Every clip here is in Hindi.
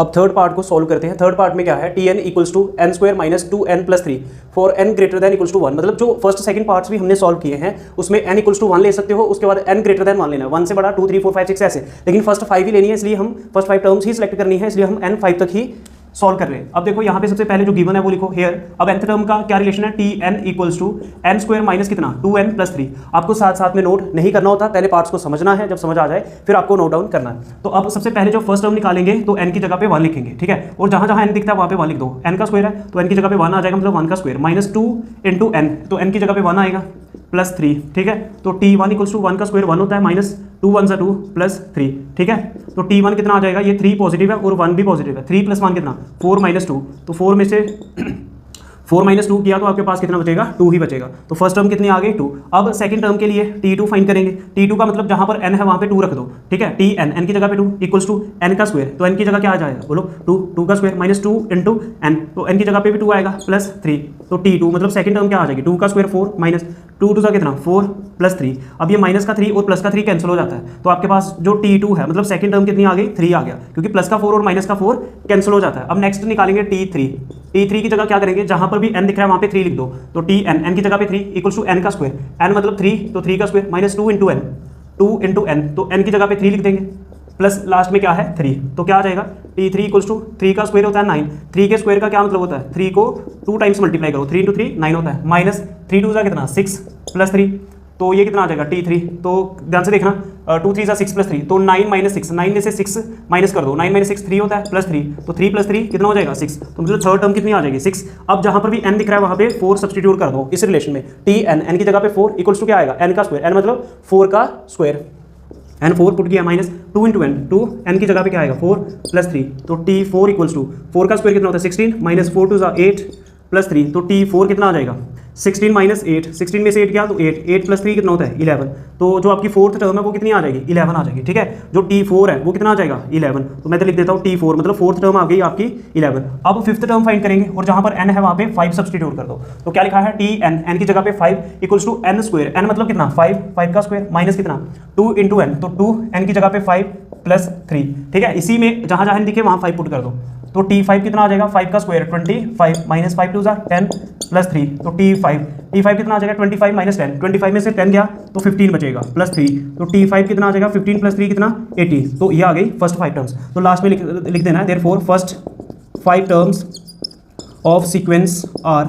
अब थर्ड पार्ट को सॉल्व करते हैं। थर्ड पार्ट में क्या है, T n equals to n square minus 2n plus 3 for n greater than equals to 1। मतलब जो फर्स्ट सेकंड पार्ट्स भी हमने सॉल्व किए हैं उसमें n इक्वल्स टू 1 ले सकते हो, उसके बाद n ग्रेटर देन 1 लेना है, 1 से बड़ा 2 3 4 5 6 ऐसे, लेकिन फर्स्ट 5 ही लेनी है, इसलिए हम फर्स्ट 5 टर्म्स ही सिलेक्ट करनी है, इसलिए हम n 5 तक ही सॉल्व कर रहे हैं। अब देखो यहाँ पे सबसे पहले जो गिवन है वो लिखो हेयर। अब nth टर्म का क्या रिलेशन है, T n equals to n square minus कितना 2n प्लस 3। आपको साथ साथ में नोट नहीं करना होता, पहले पार्ट्स को समझना है, जब समझ आ जाए फिर आपको नोट डाउन करना है। तो अब सबसे पहले जो फर्स्ट टर्म निकालेंगे तो n की जगह पे 1 लिखेंगे, ठीक है, और जहां जहां n दिखता है वहां पे 1 लिख दो। n का स्क्वायर है तो n की जगह पे 1 आ जाएगा, मतलब 1 का स्क्वायर माइनस 2 इंटू n, तो n की जगह पे 1 आएगा प्लस 3, ठीक है। तो t1 इक्वल्स टू 1 का स्क्वायर 1 होता है माइनस 2 1 2 प्लस 3, ठीक है। तो t1 कितना आ जाएगा, ये 3 पॉजिटिव है और 1 भी पॉजिटिव है, 3 प्लस 1 कितना 4 माइनस 2, तो 4 में से 4 माइनस 2 किया तो आपके पास कितना बचेगा, 2 ही बचेगा। तो फर्स्ट टर्म कितनी आ गई 2। अब सेकंड टर्म के लिए t2 फाइंड करेंगे। t2 का मतलब जहां पर n है वहां पे 2 रख दो, ठीक है। tn n की जगह पे 2 इक्वल्स टू n का स्क्वायर, तो n की जगह क्या आ जाएगा बोलो 2 का स्क्वायर माइनस 2 इंटू n, तो n की जगह पे भी 2 आएगा प्लस 3, तो t2 मतलब सेकंड टर्म क्या आ जाएगी 2 का स्क्वायर 4 माइनस 2 का कितना 4 प्लस 3। अब ये माइनस का 3 और प्लस का 3 कैंसिल हो जाता है, तो आपके पास जो t2 है मतलब सेकंड टर्म कितनी आ गई 3 आ गया, क्योंकि प्लस का 4 और माइनस का 4 कैंसिल हो जाता है। अब नेक्स्ट निकालेंगे t3। t3 की जगह क्या करेंगे, जहां पर भी n दिख रहा है वहां पे 3 लिख दो, तो tn n की जगह पे 3 इक्वल्स टू n का स्क्वायर, n मतलब 3 तो 3 का स्क्वायर माइनस 2 इंटू n, तो n की जगह पे 3 लिख देंगे प्लस लास्ट में क्या है 3, तो क्या आ जाएगा t3 इक्वल्स टू 3 का स्क्वायर होता है 9, 3 के स्क्वायर का क्या मतलब होता है 3 को 2 टाइम्स मल्टीप्लाई करो, 3 इंटू 3 9 होता है, माइनस 3 2 कितना 6 प्लस 3, तो ये कितना आ जाएगा t3, तो ध्यान से देखना 2 3 6 प्लस 3, तो 9 माइनस 6, 9 में से 6 माइनस कर दो, 9 माइनस 6 3 होता है प्लस 3, तो 3 प्लस 3 कितना हो जाएगा 6, तो मतलब थर्ड टर्म कितनी आ जाएगी 6। अब जहां पर भी n दिख रहा है वहां पे 4 सब्स्टिट्यूट कर दो इस रिलेशन में, tn n की जगह पे 4 इक्वल्स टू क्या आएगा n का स्क्वायर, n मतलब 4 का स्क्वायर, n 4 पुट किया माइनस 2 इंटू n, 2 n की जगह पे क्या आएगा 4 प्लस 3, तो t4 इक्वल्स टू 4 का स्क्वायर कितना होता है 16 माइनस 4 2 8 प्लस 3, तो t4 कितना आ जाएगा 16 माइनस 8, 16 में से 8 क्या तो 8 प्लस 3 कितना होता है 11, तो जो आपकी फोर्थ टर्म है वो कितनी आ जाएगी 11 आ जाएगी, ठीक है। जो t4 है वो कितना आ जाएगा 11, तो मैं तो लिख देता हूँ t4 मतलब फोर्थ टर्म आ गई आपकी 11। अब फिफ्थ टर्म फाइंड करेंगे और जहां पर n है वहां पे 5 सब्स्टिट्यूट कर दो, तो क्या लिखा है tn n की जगह पे 5 equals to n square, n मतलब कितना 5 का स्क्वायर माइनस कितना 2 इंटू n, तो 2 n की जगह पे 5 प्लस 3, ठीक है। इसी में जहां जहां दिखे वहां 5 पुट कर दो, तो t5 कितना आ जाएगा 5 का स्क्वायर 25 माइनस 5 2 10 प्लस 3, तो t5 कितना आ जाएगा 25 माइनस 10, 25 में से 10 गया तो 15 बचेगा प्लस 3, तो t5 कितना आ जाएगा 15 प्लस 3 कितना 80, तो ये आ गई फर्स्ट 5 टर्म्स। तो लास्ट में लिख देना है therefore first 5 terms of sequence are,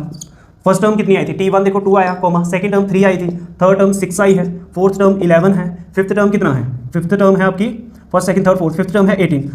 first term कितनी आई थी t1 देखो 2 आया, कॉमा सेकंड टर्म 3 आई थी, थर्ड टर्म 6 आई है, फोर्थ टर्म 11 है, फिफ्थ टर्म कितना है, फिफ्थ टर्म है आपकी first second third fourth, fifth term है 18।